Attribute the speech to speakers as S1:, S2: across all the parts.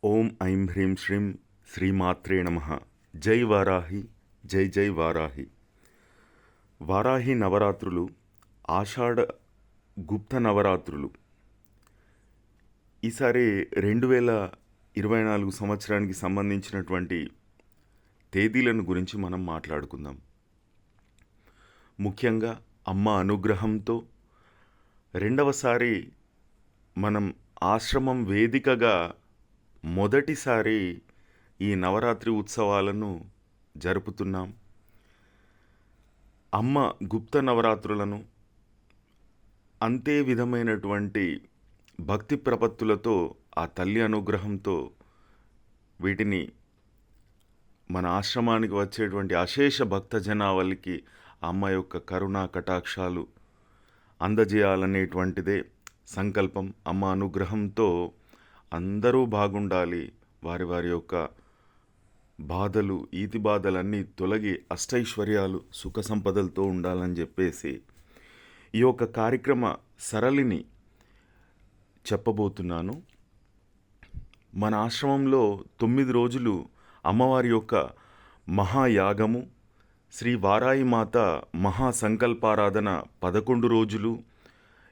S1: ఓం ఐం హ్రీం శ్రీం శ్రీమాత్రే నమః. జై వారాహి, జై జై వారాహి. వారాహి నవరాత్రులు ఆషాఢ గుప్త నవరాత్రులు. ఈసారి 2024 సంవత్సరానికి సంబంధించినటువంటి తేదీలను గురించి మనం మాట్లాడుకుందాం. ముఖ్యంగా అమ్మ అనుగ్రహంతో రెండవసారి మనం ఆశ్రమం వేదికగా మొదటిసారి ఈ నవరాత్రి ఉత్సవాలను జరుపుతున్నాం. అమ్మ గుప్త నవరాత్రులను అంతే విధమైనటువంటి భక్తి ప్రపత్తులతో, ఆ తల్లి అనుగ్రహంతో వీటిని మన ఆశ్రమానికి వచ్చేటువంటి అశేష భక్త జనావళికి అమ్మ యొక్క కరుణా కటాక్షాలు అందజేయాలనేటువంటిదే సంకల్పం. అమ్మ అనుగ్రహంతో అందరూ బాగుండాలి, వారి వారి యొక్క బాధలు, ఈతి బాధలన్నీ తొలగి అష్టైశ్వర్యాలు, సుఖ సంపదలతో ఉండాలని చెప్పేసి ఈ యొక్క కార్యక్రమ సరళిని చెప్పబోతున్నాను. మన ఆశ్రమంలో 9 రోజులు అమ్మవారి యొక్క మహాయాగము, శ్రీ వారాయి మాత మహాసంకల్పారాధన 11 రోజులు,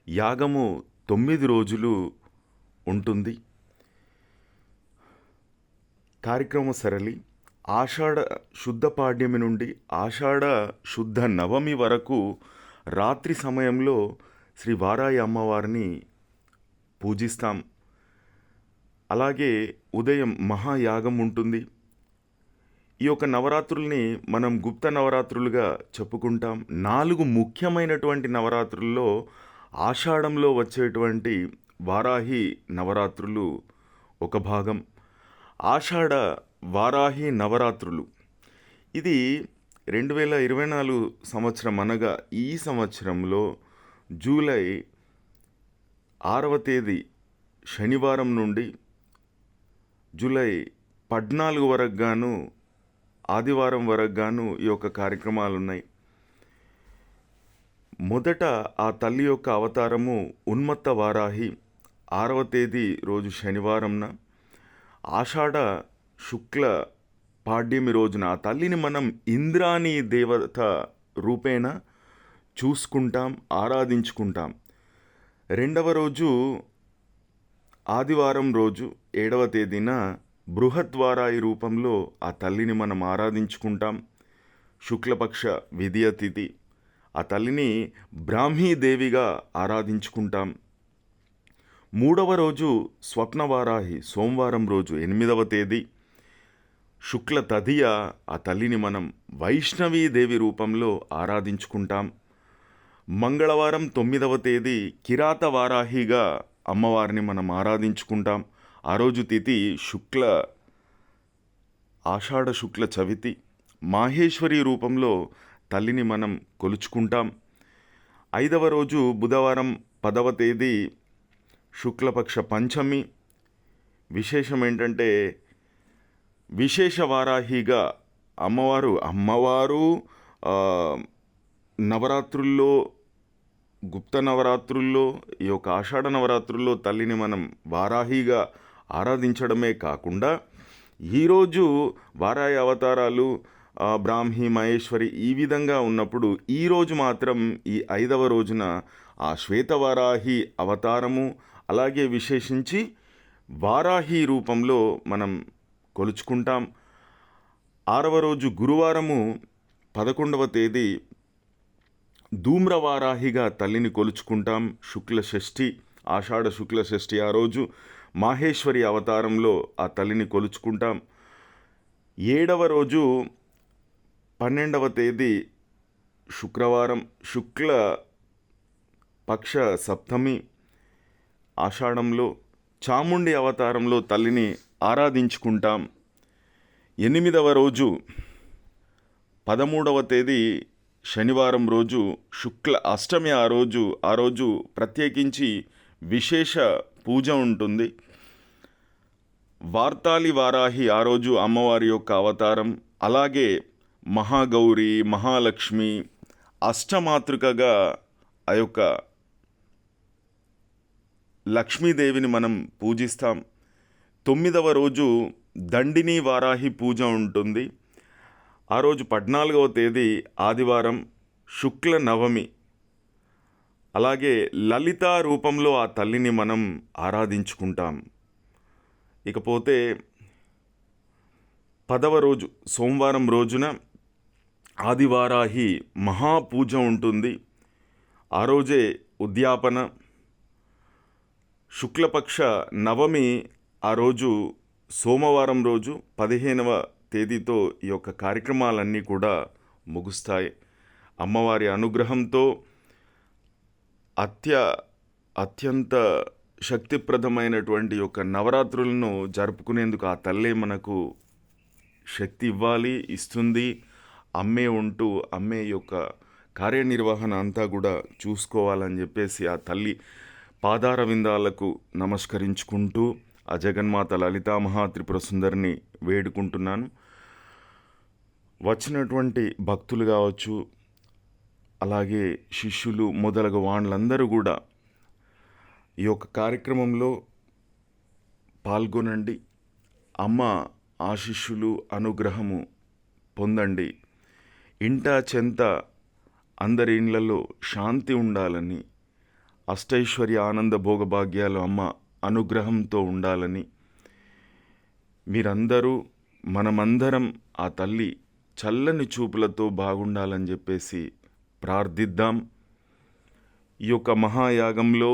S1: యాగము 9 రోజులు ఉంటుంది. కార్యక్రమ సరళి ఆషాఢ శుద్ధ పాడ్యమి నుండి ఆషాఢ శుద్ధ నవమి వరకు రాత్రి సమయంలో శ్రీ వారాయి అమ్మవారిని పూజిస్తాం. అలాగే ఉదయం మహాయాగం ఉంటుంది. ఈ యొక్క నవరాత్రుల్ని మనం గుప్త నవరాత్రులుగా చెప్పుకుంటాం. 4 ముఖ్యమైనటువంటి నవరాత్రుల్లో ఆషాఢంలో వచ్చేటువంటి వారాహి నవరాత్రులు ఒక భాగం. ఆషాఢ వారాహి నవరాత్రులు ఇది 2024 సంవత్సరం, అనగా ఈ సంవత్సరంలో జూలై 6వ తేదీ శనివారం నుండి జూలై 14 వరకు గాను, ఆదివారం వరకు గాను ఈ యొక్క కార్యక్రమాలు ఉన్నాయి. మొదట ఆ తల్లి యొక్క అవతారము ఉన్మత్త వారాహి 6వ తేదీ రోజు శనివారంన, ఆషాఢ శుక్ల పాడ్యమి రోజున ఆ తల్లిని మనం ఇంద్రాణి దేవత రూపేణ చూసుకుంటాం, ఆరాధించుకుంటాం. రెండవ రోజు ఆదివారం రోజు 7వ తేదీన బృహద్వారాయి రూపంలో ఆ తల్లిని మనం ఆరాధించుకుంటాం. శుక్లపక్ష విధియ తిథి ఆ తల్లిని బ్రాహ్మీదేవిగా ఆరాధించుకుంటాం. 3వ రోజు స్వప్నవారాహి సోమవారం రోజు 8వ తేదీ శుక్ల తదియ ఆ తల్లిని మనం వైష్ణవీదేవి రూపంలో ఆరాధించుకుంటాం. మంగళవారం 9వ తేదీ కిరాత వారాహిగా అమ్మవారిని మనం ఆరాధించుకుంటాం. ఆ రోజు తిథి ఆషాఢ శుక్ల చవితి. మాహేశ్వరి రూపంలో తల్లిని మనం కొలుచుకుంటాం. 5వ రోజు బుధవారం 10వ తేదీ శుక్లపక్ష పంచమి. విశేషం ఏంటంటే విశేష వారాహిగా అమ్మవారు నవరాత్రుల్లో, గుప్త నవరాత్రుల్లో, ఈ యొక్క ఆషాఢ నవరాత్రుల్లో తల్లిని మనం వారాహిగా ఆరాధించడమే కాకుండా ఈరోజు వారాహి అవతారాలు బ్రాహ్మి, మహేశ్వరి ఈ విధంగా ఉన్నప్పుడు ఈరోజు మాత్రం ఈ 5వ రోజున ఆ శ్వేతవారాహి అవతారము, అలాగే విశేషించి వారాహి రూపంలో మనం కొలుచుకుంటాం. 6వ రోజు గురువారము 11వ తేదీ ధూమ్రవారాహిగా తల్లిని కొలుచుకుంటాం. శుక్ల షష్ఠి, ఆషాఢ శుక్ల షష్ఠి ఆ రోజు మాహేశ్వరి అవతారంలో ఆ తల్లిని కొలుచుకుంటాం. 7వ రోజు 12వ తేదీ శుక్రవారం శుక్ల పక్ష సప్తమి ఆషాఢంలో చాముండి అవతారంలో తల్లిని ఆరాధించుకుంటాం. 8వ రోజు 13వ తేదీ శనివారం రోజు శుక్ల అష్టమి. ఆ రోజు ప్రత్యేకించి విశేష పూజ ఉంటుంది. వార్తాలి వారాహి ఆ రోజు అమ్మవారి యొక్క అవతారం. అలాగే మహాగౌరి, మహాలక్ష్మి, అష్టమాతృకగా ఆ యొక్క లక్ష్మీదేవిని మనం పూజిస్తాం. 9వ రోజు దండిని వారాహి పూజ ఉంటుంది. ఆ రోజు 14వ తేదీ ఆదివారం శుక్ల నవమి. అలాగే లలితా రూపంలో ఆ తల్లిని మనం ఆరాధించుకుంటాం. ఇకపోతే 10వ రోజు సోమవారం రోజున ఆదివారాహి మహాపూజ ఉంటుంది. ఆ రోజే ఉద్యాపన. శుక్లపక్ష నవమి ఆ రోజు సోమవారం రోజు 15వ తేదీతో ఈ యొక్క కార్యక్రమాలన్నీ కూడా ముగుస్తాయి. అమ్మవారి అనుగ్రహంతో అత్యంత శక్తిప్రదమైనటువంటి యొక్క నవరాత్రులను జరుపుకునేందుకు ఆ తల్లే మనకు శక్తి ఇవ్వాలి, ఇస్తుంది. అమ్మే ఉంటూ అమ్మే యొక్క కార్యనిర్వహణ అంతా కూడా చూసుకోవాలని చెప్పేసి ఆ తల్లి పాదార విందాలకు నమస్కరించుకుంటూ ఆ జగన్మాత లలితా మహాత్రిపుర సుందరిని వేడుకుంటున్నాను. వచ్చినటువంటి భక్తులు కావచ్చు, అలాగే శిష్యులు మొదలగు వాళ్ళందరూ కూడా ఈ యొక్క కార్యక్రమంలో పాల్గొనండి. అమ్మ ఆశీస్సులు అనుగ్రహము పొందండి. ఇంటా చెంత అందరి ఇళ్లలో శాంతి ఉండాలని, అష్టైశ్వర్య ఆనంద భోగభాగ్యాలు అమ్మ అనుగ్రహంతో ఉండాలని, మీరందరూ మనమందరం ఆ తల్లి చల్లని చూపులతో బాగుండాలని చెప్పేసి ప్రార్థిద్దాం. ఈ యొక్క మహాయాగంలో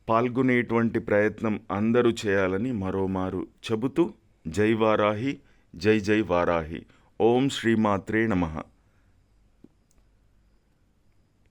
S1: పాల్గొనేటువంటి ప్రయత్నం అందరూ చేయాలని మరోమారు చెబుతూ జై వారాహి, జై జై వారాహి. ఓం శ్రీమాత్రే నమః.